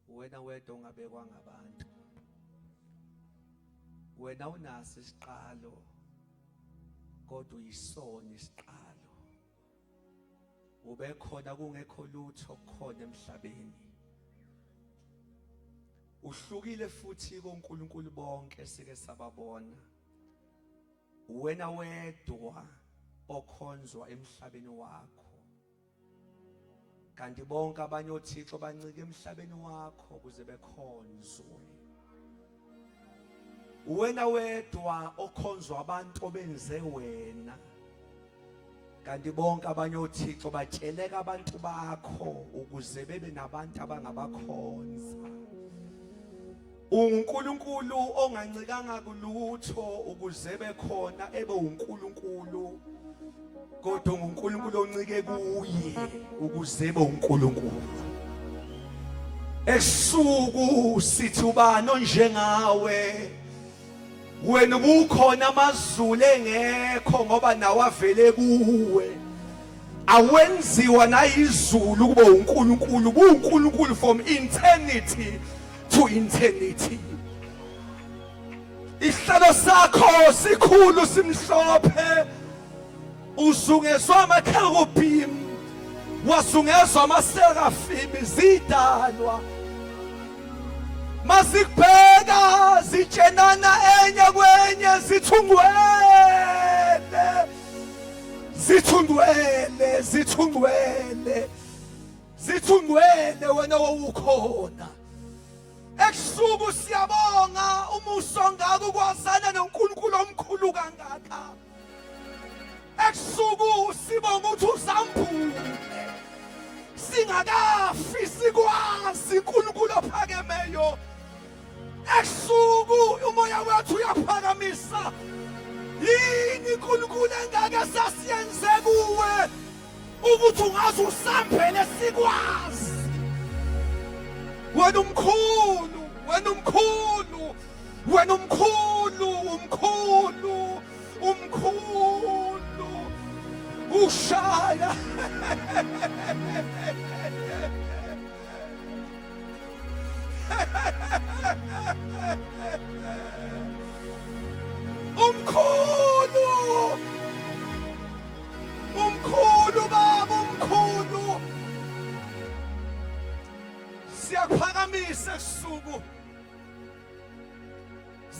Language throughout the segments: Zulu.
Wena wedwa ongabekwa ngabantu. Wena unaso isiqalo kodwa uyisona isiqalo. Ube khona kungekho lutho khona emhlabeni. Uhlukile futhi konkulunkulu bonke sike sababona. Wena wedwa okhonzwa emhlabeni wakho. Kanti bonke abanye othixo bancike emhlabeni wakho ukuze bekhonzwe. Wena wedwa okhonzwa abantu obenze wena. Kanti bonke abanye othixo batsheleka abantu bakho ukuze bebe nabantu abangabakhonza. uNkulunkulu ongancikanga kulutho ukuze bekhona ebe uNkulunkulu. Kodwa uNkulunkulu oncike kuye ukuze ebe uNkulunkulu. Esuku sithi ubani onjengawe. Wena ubukhona amazulu engekho ngoba nawe avele kuwe. Awenziwa nayizulu kube uNkulunkulu, uNkulunkulu from eternity to eternity. Isihlalo sakho sikhulu simhlophe. Usungezwa amakherubim, wasungezwa amaseraphim, zidalwa. Masikubheka zitshenana enye kwenye zithungwele. Zithungwele, zithungwele. Zithungwele wena owukhona. Ebusuku siyabonga umuso ngako kwazana noNkulunkulu omkhulu kangaka. Ebusuku sibonga ukuthi usambule. Singakafi sikwazi uNkulunkulu ophakemeyo. Ebusuku umoya wethu uyaphakamisa. Yini uNkulunkulu engake sasiyenze kuwe ukuthi ungaze usambele sikwazi. Wena umkhulu, wena umkhulu, wena umkhulu, umkhulu, umkhulu. Ushaya. Umkhulu. Umkhulu baba, umkhulu. Siyaphakamisa ebusuku.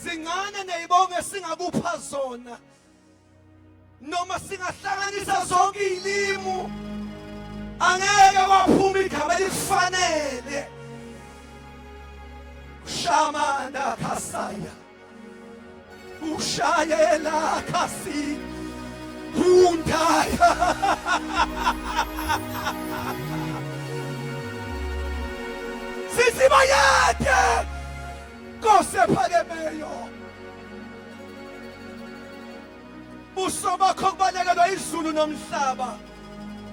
Zingane nezibongo singakupha zona. Noma singahlanganisa zonke izilimi angeke kwaphuma igama elifanele. Shamanda khasaya. Ushayela khasi. Undaya. Sisibayade. Kose phakemeyo. Usoba khokubalekelwa izulu nomhlaba.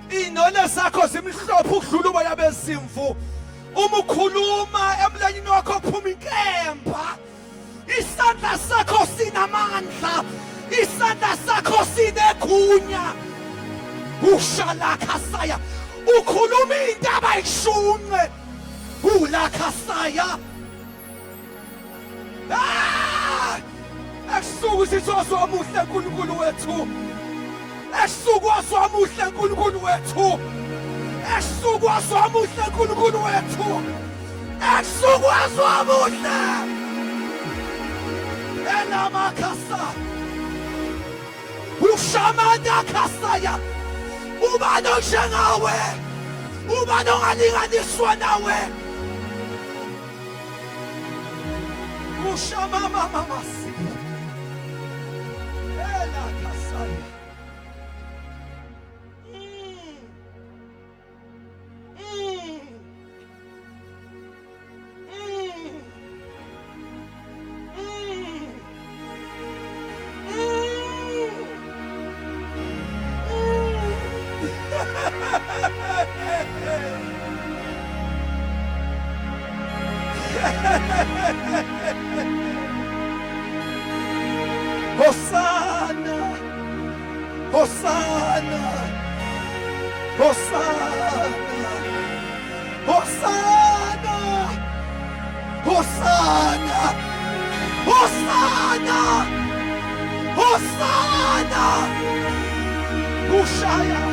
Inole zakho zimhlophe ukudlula uboya bezimvu. Uma ukhuluma emlanyeni wakho kuphuma inkemba. Isandla sakho sinamandla. Isandla sakho sinegunya. Ushala khasaya. Ukhuluma indaba ayishunqe. Ula khasaya. Ebusuku sithozwa omuhle uNkulunkulu wethu. Ebusuku wazwa omuhle uNkulunkulu wethu. Ebusuku wazwa omuhle uNkulunkulu wethu. Ebusuku wazwa omuhle. Elamakasa. Ushamanda khasaya. Ubani onjengawe. Ubani ongalinganiswa nawe. Ushamama mamasi. Ela kasaya. Hosanna, Hosanna, Hosanna, Hosanna, Hosana! Hosana! Hosana! Ushaya!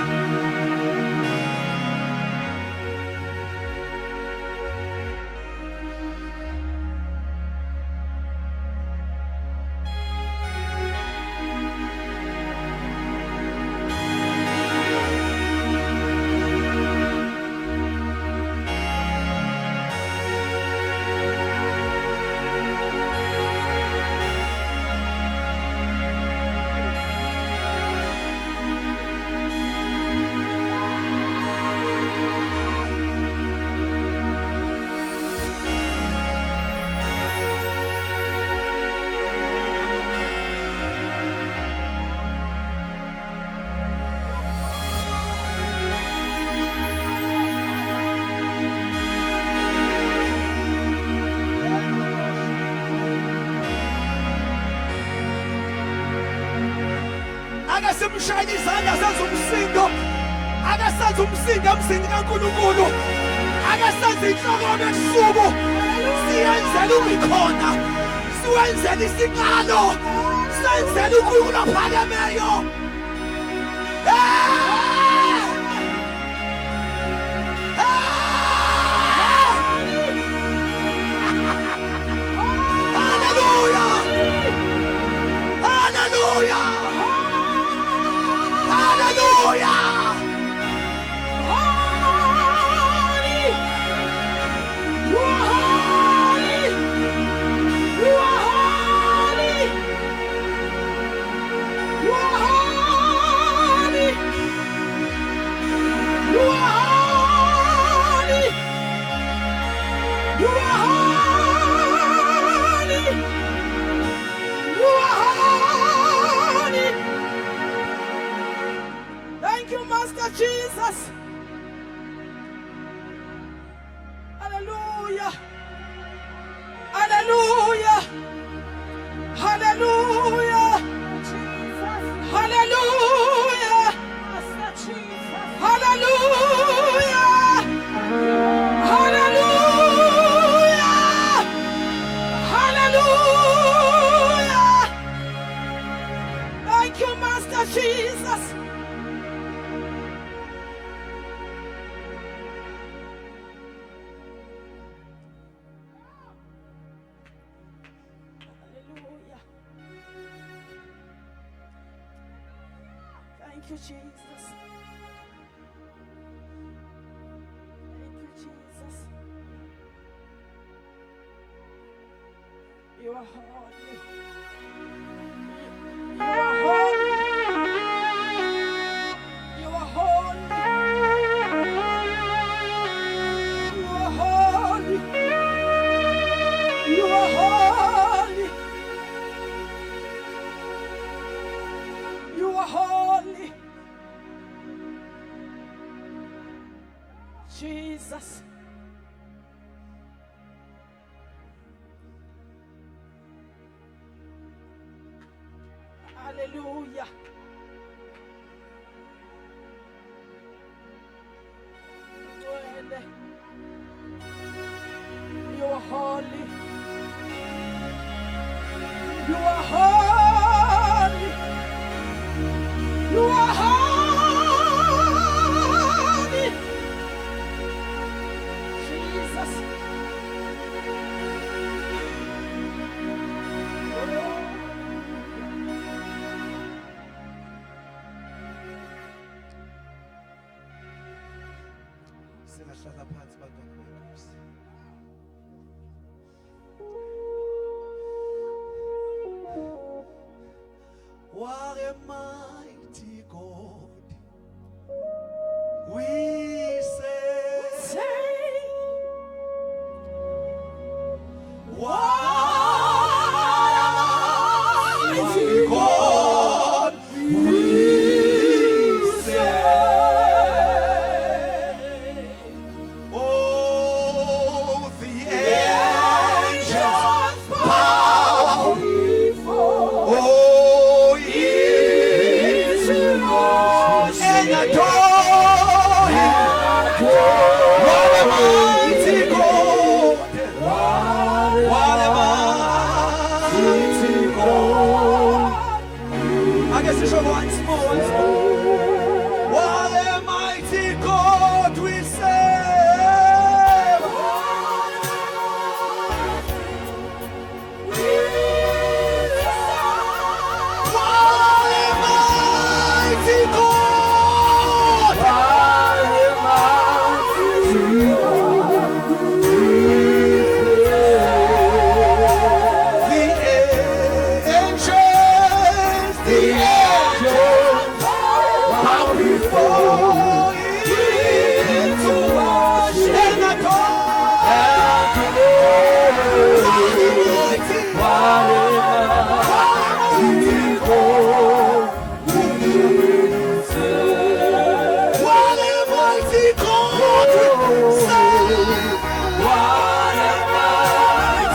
Simshayela izandla senza umsindo akasenza umsindo emzini kaNkulunkulu akasenza inhloko ebusuku siyenzela ukukhona siwenzela isiqalo senzela uNkulunkulu ophakemeyo Hallelujah Hallelujah Hallelujah! Holy! You are holy! You are holy! You are holy! You are holy! You are holy! You are holy! Thank you, Master Jesus. Hallelujah. Hallelujah. Hallelujah. Hallelujah. Hallelujah. Hallelujah. Hallelujah. Thank you, Master Jesus. Thank you, Jesus. Thank you, Jesus. You are holy. You are holy. You are holy. You are holy. You are holy. You are holy. Jesus. Hallelujah. You are holy. You are holy. You are holy. Jesus. Singahlala phansi bantwana benkosi.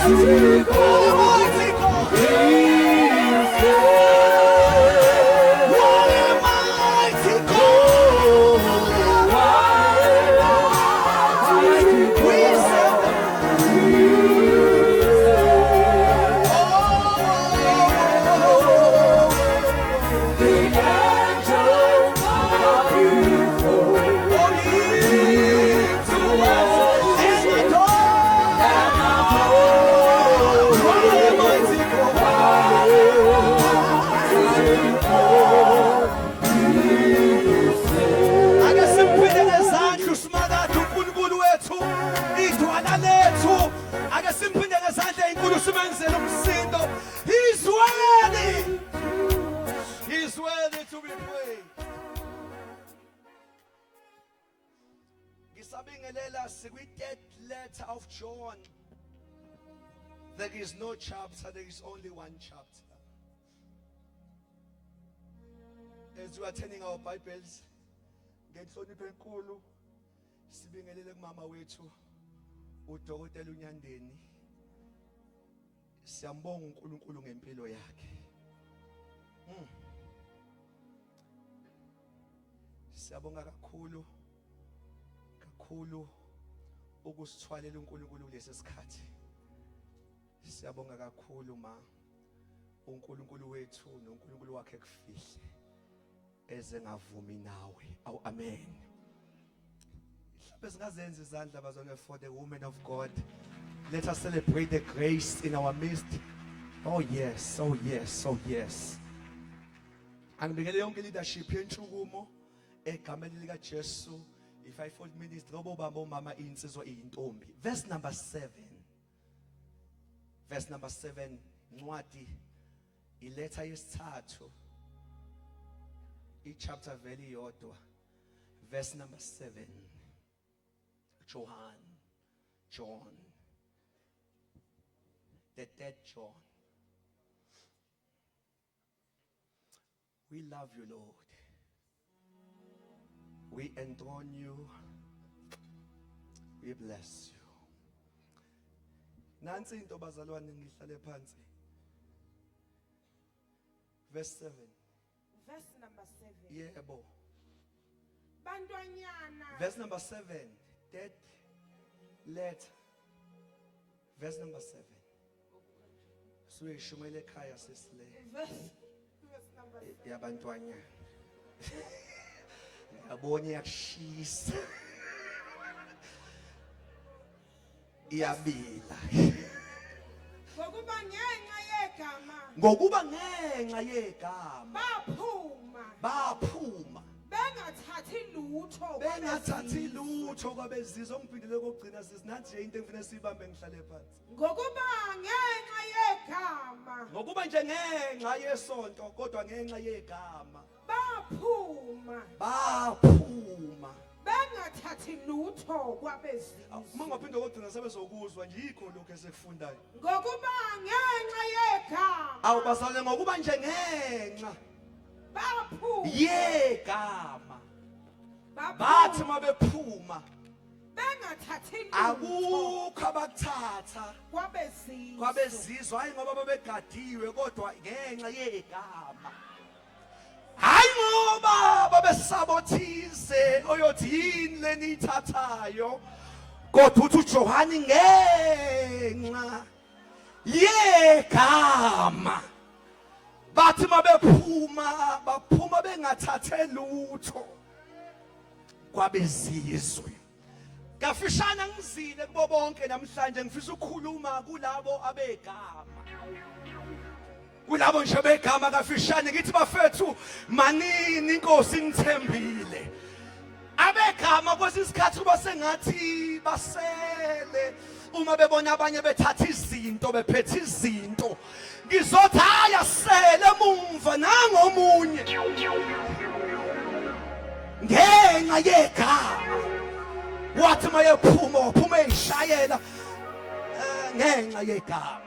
He's worthy to be praised. Ngisabingelela sikwi-third letter of John. There is no chapter, there is only one chapter. As we are turning our Bibles, ngenhlonipho enkulu sibingelele kumama wethu uDokotela uNyandeni. Siyambonga uNkulunkulu ngempilo yakhe. Siyabonga kakhulu ukusithwalela uNkulunkulu kulesi sikhathi. Siyabonga kakhulu ma uNkulunkulu wethu noNkulunkulu wakhe kufihle eze ngavumi nawe. Awu amen. Mhlawumbe singazenza izandla bazalwane for the woman of God. Let us celebrate the grace in our midst. Oh yes, oh yes, oh yes. Angibekele yonke leadership yeNtshukumo egameni lika Jesu. If I fold ministry ngoba ubaba umama insizwa iyintombi. Verse number 7. Verse number 7 ncwadi iletha yesithathu. Chapter vele yodwa. Verse number 7. John. The third John. We love you, Lord. We enthrone you. We bless you. Nansi into bazalwane ngihlale phansi. Verse 7. Verse number 7. Yebo. Bantwanyana. Verse number 7. That letter. Verse number 7. Suyishumele ekhaya sisile. Verse number 7. Yabantwanya. Yabonye yakushisa. Iyabila. Ngokuba ngenxa yegama baphuma bengathathi lutho kwabezizwe. Ongiphindile kokugcina sisinathi nje into engifuna sibambe ngihlale phansi. Ngokuba nje ngenxa yesonto kodwa ngenxa yegama baphuma bengathathi lutho kwabezizwe. Mangaphinde kokugcina sebezokuzwa nje yikho lokho esekufundayo. Ngokuba ngenxa yegama. Awubasale ngokuba nje ngenxa baphuma yegama bathi mabephuma bengathathi lutho akukho abakuthatha kwabezizwe. Kwabezizwe hayi ngoba babegadiwe kodwa ngenxa yegama. Hayi ngoba babesabothise oyothi yini lenithathayo kodwa uthi uJohani ngenxa yegama bathi baphuma bengathathe lutho kwabezizwe. Kafishana ngizile kubo bonke namhlanje ngifisa ukukhuluma kulabo abegama. Kulabo nje begama kafishane ngithi bafethu manini inkosi ngithembile. Abegama kwesisikhathi kuba sengathi basele uma bebona abanye bethatha izinto bephethe izinto. Ngizothi haya sele emumva nangomunye ngenxa yegama. Wathi mayephuma eyishayela ngenxa yegama.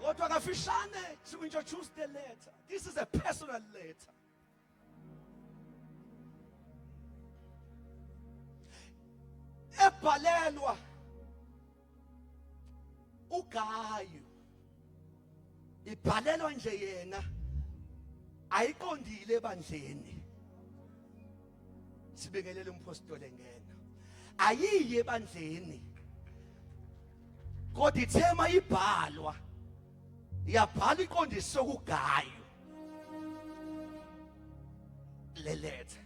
Kodwa kafishane to introduce the letter. This is a personal letter. Ebhalelwa uGayu ibhalelwa nje yena ayiqondile ebandleni sibekelele umpostoli engena ayiye ebandleni kodwa ithema ibhalwa yabhala iqondiswe kuGayu lelethe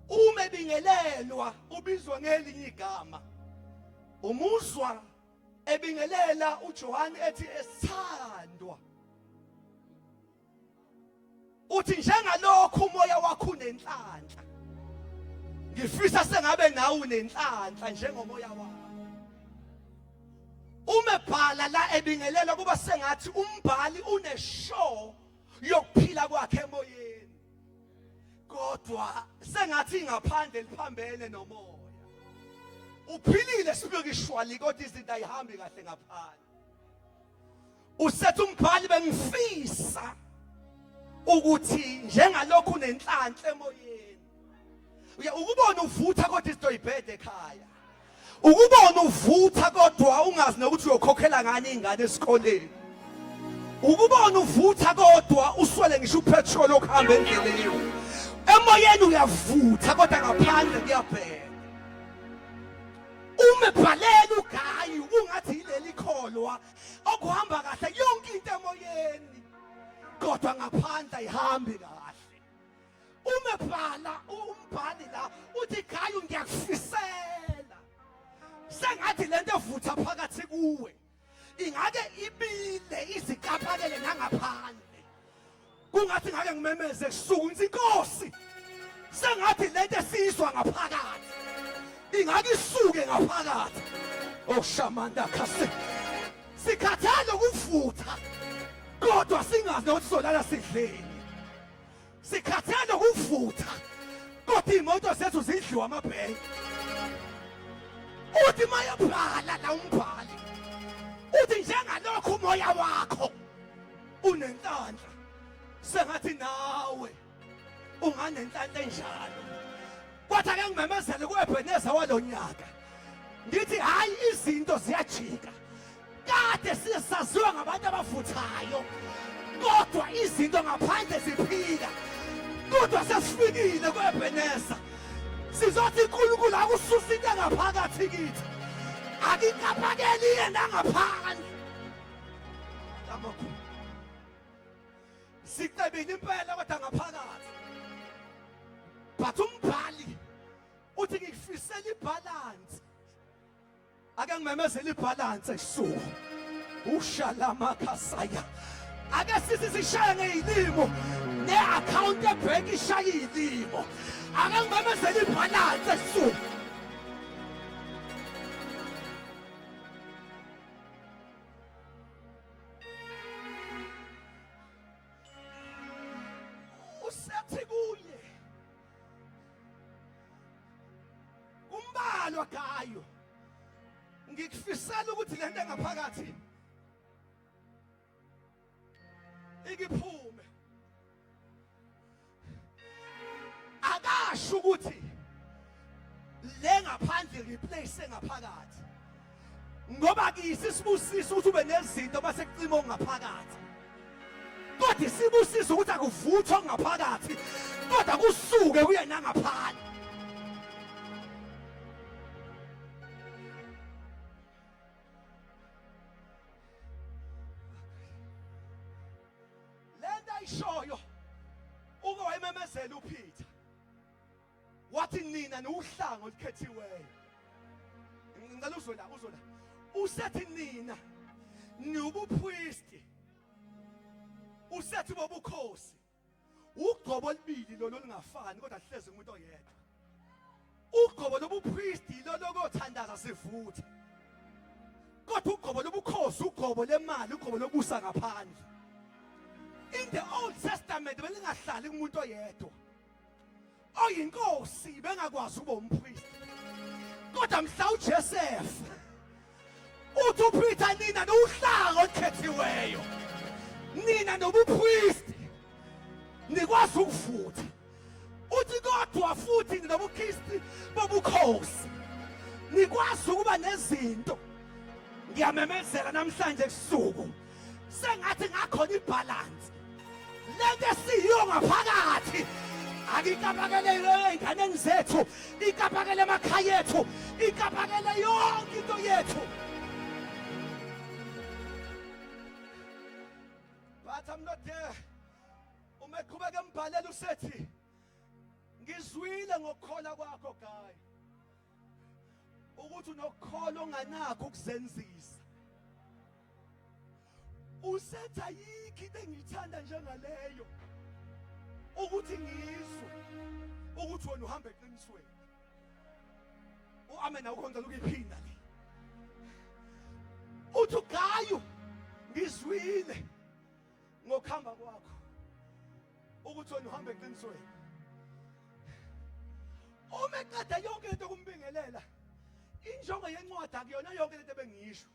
uma ebingelelwa ubizwa ngelinye igama umuzwa ebingelela uJohane ethi esithandwa uthi njengalokho umoya wakho unenhlanhla ngifisa sengabe nawe unenhlanhla njengomoya wakho uma ebhala la ebingelela kuba sengathi umbhali uneshow yokuphila kwakhe emoyeni kodwa sengathi ngaphandle liphambene nomoya uphilile sibekishwali kodwa izinto ayihambi kahle ngaphandle usethi umbhali bengifisa ukuthi njengalokho unenhlanhla emoyeni ukubona uvutha kodwa izinto ibhede ekhaya ukubona uvutha kodwa ungazi nokuthi uyokhokhela ngani ingane esikoleni ukubona uvutha kodwa uswele ngisho upetrol okuhamba endleleni emoyeni uyavutha kodwa ngaphandle kuyabheka uma ebhalela uGayu ungathi yileli kholwa okuhamba kahle yonke into emoyeni kodwa ngaphandle ayihambi kahle uma ebhala umbhali la uthi Gayu ngiyakufisela sengathi lento evutha phakathi kuwe ingake ibile izikaphalele nangaphandle kungathi ngake ngimemeze kusuku ngithi Nkosi sengathi lento esizwa ngaphakathi ingake isuke ngaphakathi oshamanda khase sikhathalo kuvutha kodwa singazi ukuthi solala sidleni sikhathalo kuvutha kodwa imoto zethu zidliwa amabhenki uthi mayabhala la umbhali uthi njengalokho umoya wakho unenhlanhla sengathi nawe unganenhlanhla enjalo kwathi ake ngimemezele kuEbeneza walonyaka ngithi hayi izinto ziyajika kade sisaziwa ngabantu abavuthayo kodwa izinto ngaphandle ziphila kodwa sesifikile kuEbeneza sizothi uNkulunkulu akususa into ngaphakathi kithi akikapakeli yena ngaphandle amakhulu sicebile impela kodwa ngaphakathi but umbhali uthi ngifisela ibalance ake ngimemezele ibalance esuku ushalama khasaya ake sithi sishaya ngezilimo ne-account ebhenki ishaya izilimo ake ngimemezele ibalance esuku usethi kuye umbalwa Gayu ngikufisela ukuthi lento engaphakathi ikiphume akasho ukuthi le ngaphandle replace ngaphakathi ngoba kisi sibusiso ukuthi ube nezinto base kucima ngaphakathi kodwa sibusiso ukuthi akuvuthwa ngaphakathi kodwa kusuke kuye nangaphandle ishoyo uke wayememezela uPeter wathi nina nuhlanga olikhethiweyo ngicela uzola usethi nina niubupriesti usethi bobukhosi ugqobo olibili lo lingafani kodwa lihleze umuntu oyedwa ugqobo lobupriesti lo lokothandaza sivutha kodwa ugqobo lobukhosi ugqobo lemali ugqobo lobusa ngaphandle in the Old Testament belingahlali kumuntu oyedwa oyinkosi bengakwazi ukuba umpriest kodwa mhla uJoseph uthi uPeter nina nuhlanga olikhethiweyo nina nobupriest nikwazi ukuvutha uthi kodwa futhi nobuKristu bobukhosi nikwazi ukuba nezinto ngiyamemezela namhlanje ebusuku sengathi ngakhona ibalance lento esiyiyo ngaphakathi akikapakele ey'nganeni zethu ikapakele emakhaya ethu ikapakele yonke into yethu. But I'm not there. Umeqhubeka embhalela usethi ngizwile ngokukhola kwakho guy ukuthi unokukhola onganakho ukuzenzisa. Usethi ayikho into engiyithanda njengaleyo ukuthi ngizwe ukuthi wena uhamba eqinisweni. Amen awukhonza lokuyiphinda le. Uthi uGayo ngizwile ngokuhamba kwakho ukuthi wena uhamba eqinisweni. Uma eqeda yonke into kumbingelela injongo yencwadi akuyona yonke lento bengisho.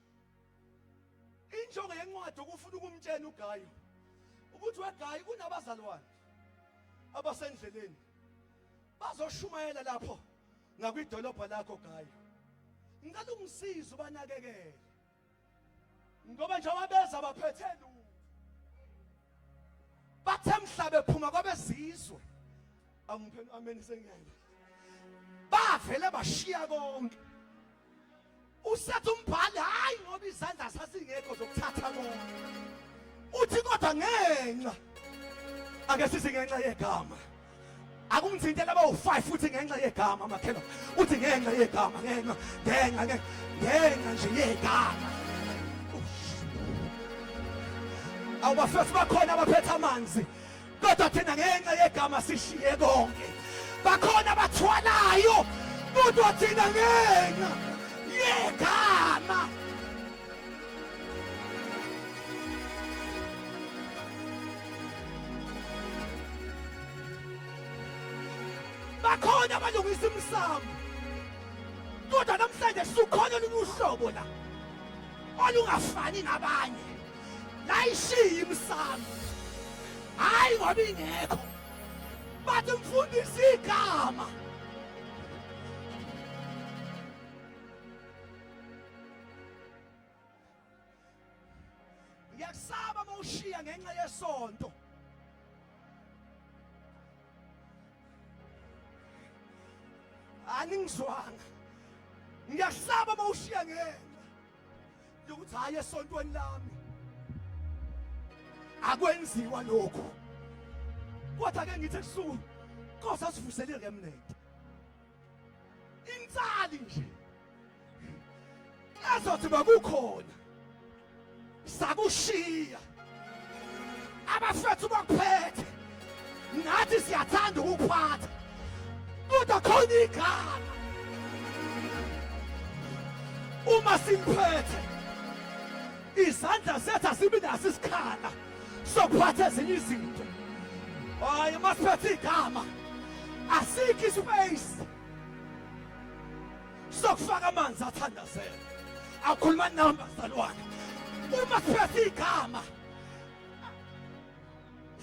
Injongo yencwadi ukufuna ukumtshela uGayo ukuthi weGayo kunabazalwane abasendleleni bazoshumayela lapho ngakwidolobha lakho Gayo. Ngicela ungisize ubanakekele ngoba nje wabeza baphethe lutho bathe mhlabe ephuma kwabezizwe angiphe amen sengiyayela bavele bashiya konke. Usethi umbhali hayi ngoba izandla sasingekho zokuthatha konke uthi kodwa ngenxa ake sithi ngenxa yegama akungithintela abawu5 futhi ngenxa yegama makhelo uthi ngenxa yegama ngenxa nje yegama. Awubafethi bakhona abaphethe amanzi kodwa thina ngenxa yegama sishiye konke. Bakhona bathwalayo kodwa thina ngenxa yegama. Bakhona abalungisa imsamo kodwa namhlanje sukhona luhlobo la olungafani nabanye la ishiya imsamo hayi ngoba ingekho bathi mfundisi igama. Ngiyakusaba mawushiya ngenxa yesonto. Aningizwanga ngiyasaba mawushiya ngenxa yokuthi hayi esontweni lami akwenziwa lokho kodwa ke ngithi kusuku Nkosi asivusele remnant insali nje ezothi bakukhona sakushiya abafethu bakuphethe nathi siyathanda ukuphatha kodwa khona igama uma simphethe izandla zethu asibi naso isikhala sokuphatha ezinye izinto. Hayi masiphethe igama asikho ispace sokufaka amanzi athandazela. Akhuluma namba zalwane uma siphethe igama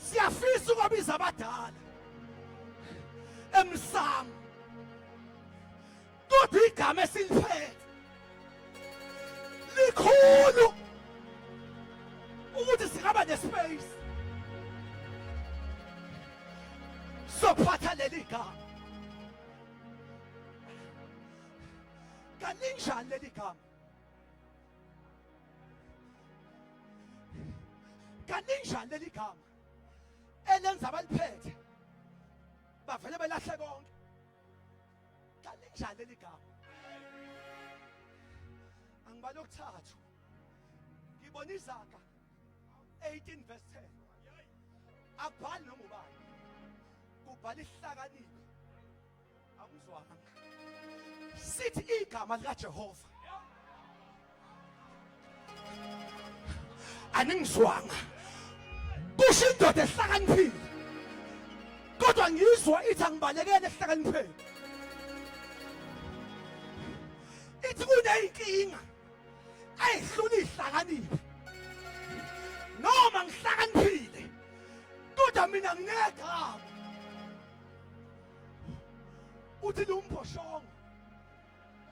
siyafisa ukubiza abadala emsamo kodwa igama esiliphethe likhulu ukuthi singaba nespace sokuphatha leli gama. Kaninjani leli gama? Kaninjani leli gama elenza abaliphethe bavele belahle konke? Kaninjani leli gama? Angibala okuthathu ngibona Izaga 18 verse 10 akubhali noma ubani kubhala ihlakaniphe akuzwanga sithi igama likaJehova aningizwanga kusho indoda ehlakaniphile kodwa ngizwa ithi angibalekele ehlakanipheni ithi kuneyinkinga ayihlula ihlakaniphe noma ngihlakaniphile kodwa mina nginegama uthi lumphoshongo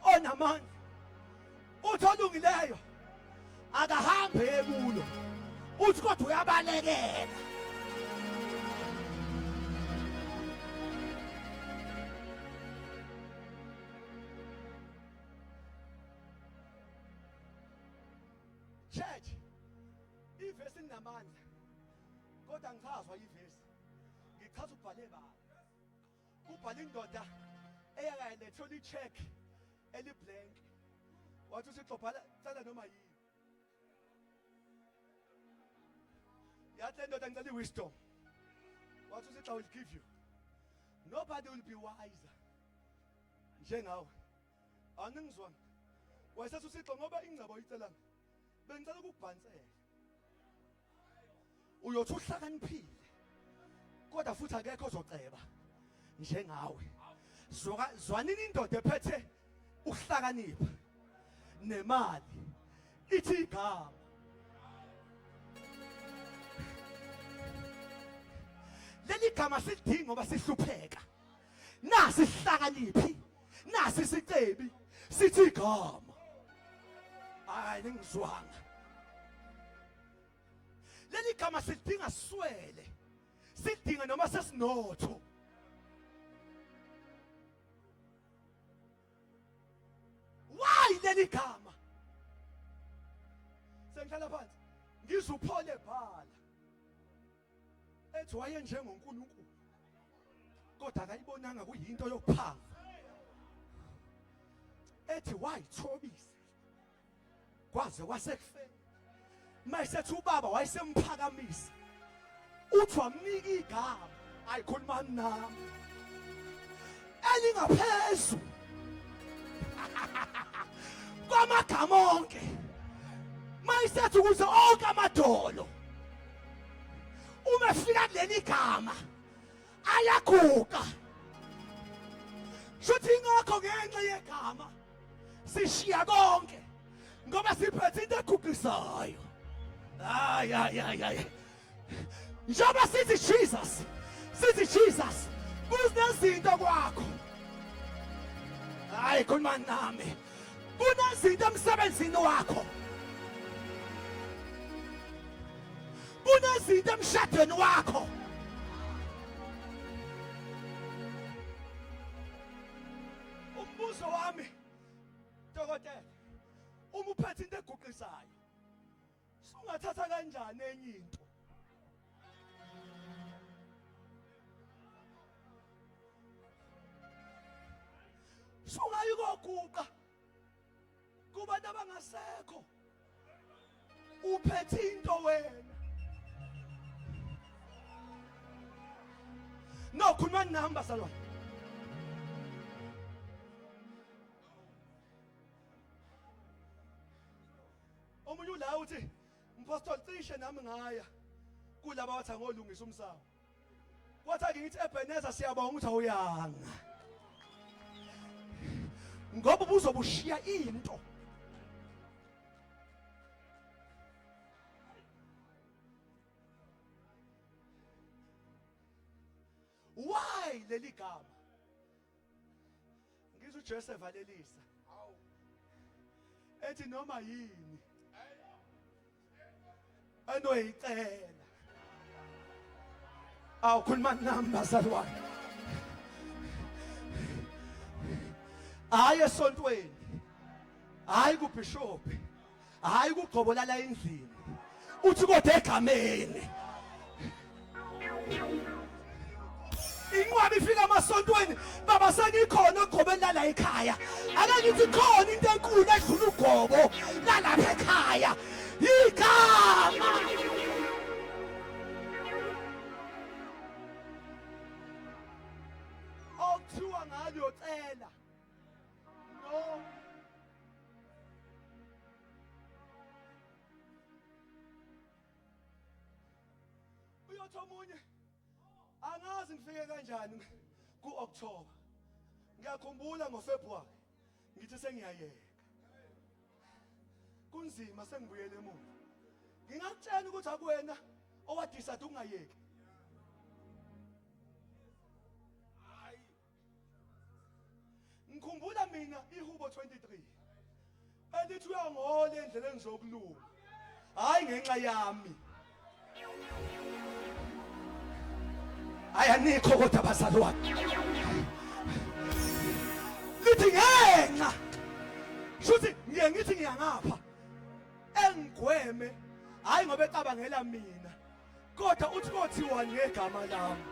onamandla uthi olungileyo akahambe kulo uthi kodwa uyabalekela. Church, ivesi inamandla kodwa ngichazwa ivesi. Ngichaza ubhale bani. Kubhala indoda eyakalethola icheck eliblank. Wathi uSixo bhala cela noma yini. Yathi le ndoda ngicela iwisdom. Wathi uSixo will give you. Nobody will be wiser njengawe. Aningizwa. Wayesethi uSixo ngoba ingcebo oyicelanga. Bengicela ukubhansela. Uyothi uhlakaniphile. Kodwa futhi akekho ozoceba njengawe. Zwanini indoda ephethe ukuhlakanipha nemali ithi igama. Leli gama silidinga ngoba sihlupheka. Nasi isihlakaniphi, nasi isicebi, sithi igama. Hayi ningizwanga. Leli gama silidinga siswele. Sidinga noma sesinotho. Why leli gama? Sengihlala phansi ngizuphole ebhala. Ethi waye njengoNkulunkulu. Kodwa akayibonanga kuyinto yokuphanga. Ethi wayithobisa. Kwaze kwasekufeni. Mayisethi ubaba wayesemuphakamisa. Uthi wamnika igama ayikhuluma nami. Elingaphezulu kwamagama onke. Mayisethi ukuze onke amadolo uma fika kuleli gama ayaguga. Shuthi ngakho ngenxa yegama sishiya konke ngoba siphethe into egugisayo. Ay. Njoba sithi Jesus kunezinto kwakho. Hayi khuluma nami. Kunezinto emsebenzini wakho. Kunezinto emshadweni wakho. Umbuzo wami dokotela, uma uphethe into egugisayo sungathatha kanjani enye into? Sungayikoguqa kubantu abangasekho. Uphethe into wena. No, khuluma nami bazalwane. Omunye ula uthi mpostoli cishe nami ngaya kulaba bathi angolungisa umsamo. Kwathi ngithi Ebeneza siyabonga ukuthi awuyanga. Ngoba ubuzobushiya into. Why leli gama? Ngizwe uJoseph alelisa. Ethi noma yini anoyicela. Khuluma nami bazalwane. Hayi esontweni. Hayi kuBishop. Hayi kugqobola la endlini. Uthi kodwa egameni. Inqwabi ifika emasontweni baba sengikhona ogqobela la ekhaya. Ake ngithi khona into enkulu edlula ugqobo lalapha ekhaya. Igama. Okuthiwa ngalo yocela. No. Uyothi omunye angazi ngifike kanjani ku-October. Ngiyakhumbula ngoFebruary ngithi sengiyayeka. Kunzima sengibuyele emuva. Ngingakutshela ukuthi akuwena owadicide ungayeki. Ngikhumbula mina ihubo 23. Elithi uyangola endleleni zokulunga. hayi ngenxa yami. Ayanikho kodwa bazalwane. Lithi ngenxa. Shuthi ngithi ngiyangapha. Engigweme hayi ngoba ecabangela mina. Kodwa uthi kothiwa ngegama lami.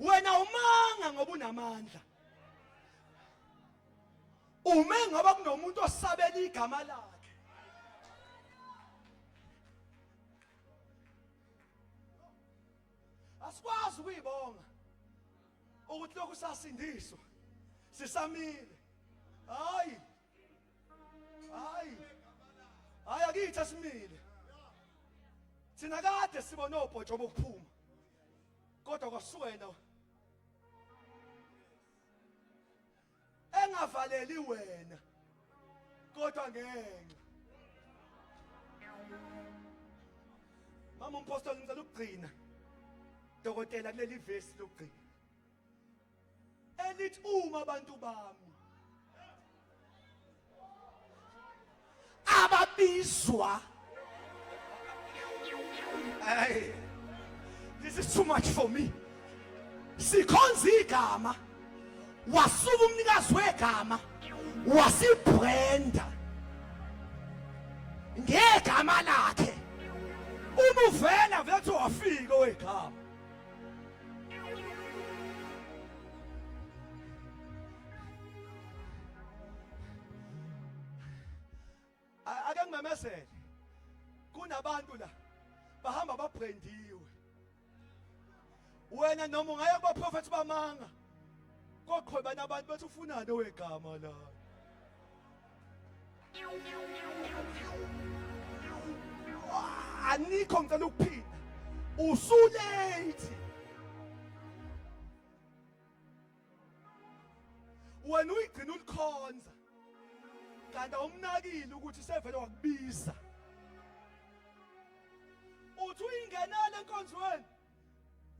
Wena umanga ngoba unamandla. Ume ngoba kunomuntu osabela igama lakhe. Asikwazi ukuyibonga ukuthi lokhu sasindiswa sisamile. Hayi akithi asimile. Thina kade sibona obhotsho bokuphuma. Kodwa kwasuwena engavaleli wena kodwa ngenxa. Mama umpostoli ngicela ukugcina dokotela kuleli verse lokugcina elithi uma abantu bami ababizwa. Hey, this is too much for me. Sikhonza igama wasuka umnikazi wegama wasibranda ngegama lakhe. Uma uvela vethu wafika wegama. Ake ngimemezele kunabantu la bahamba babrandiwe. Wena noma ungaya kuba prophet bamanga koqhweba nabantu bethi ufunani wegama la. Anikho ngicela ukuphinda usulate. Wena uyigcina ulikhonza kanti awumnakile ukuthi sevele wakubiza. Uthi uyingenele enkonzweni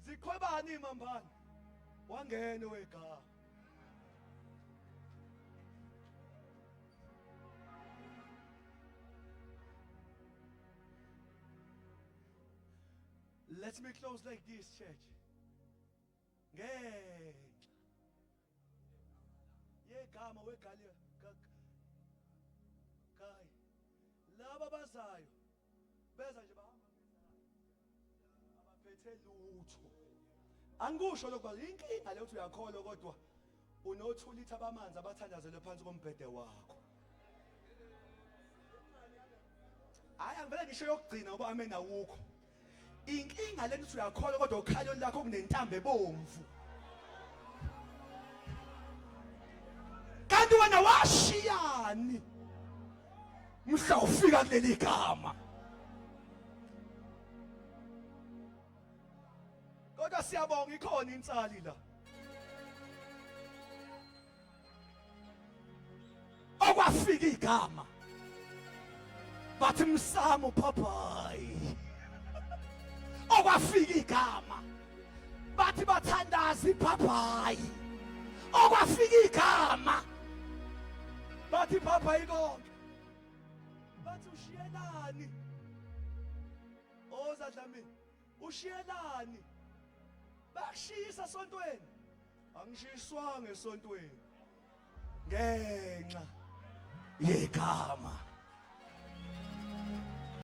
ziqhwebani imambane wangena wegama. Let me close like this, church. Ngenxa yegama wegalia kai laba bazayo beza nje bahamba abaphethe lutho. Angikusho lokho inkinga le uthi uyakholwa kodwa uno2 litha bamanzi abathandazele phansi kombhede wakho. Hayi angivele ngisho yokugcina ngoba amena awukho. Inkinga le uthi uyakholwa kodwa ukhalo lakho kunentambo ebomvu. Kanti wena washiyani mhla ufika kuleli gama. Kodwa siyabonga ikhona insali la. Okwafika igama. Bathi msamo papai. Okwafika igama. Bathi bathandazi papai. Okwafika igama. Bathi papai konke. Bathi ushiyelani. Ozadlamini. Ushiyelani. Bakushisa esontweni. Angishiswanga esontweni. Ngenxa yegama.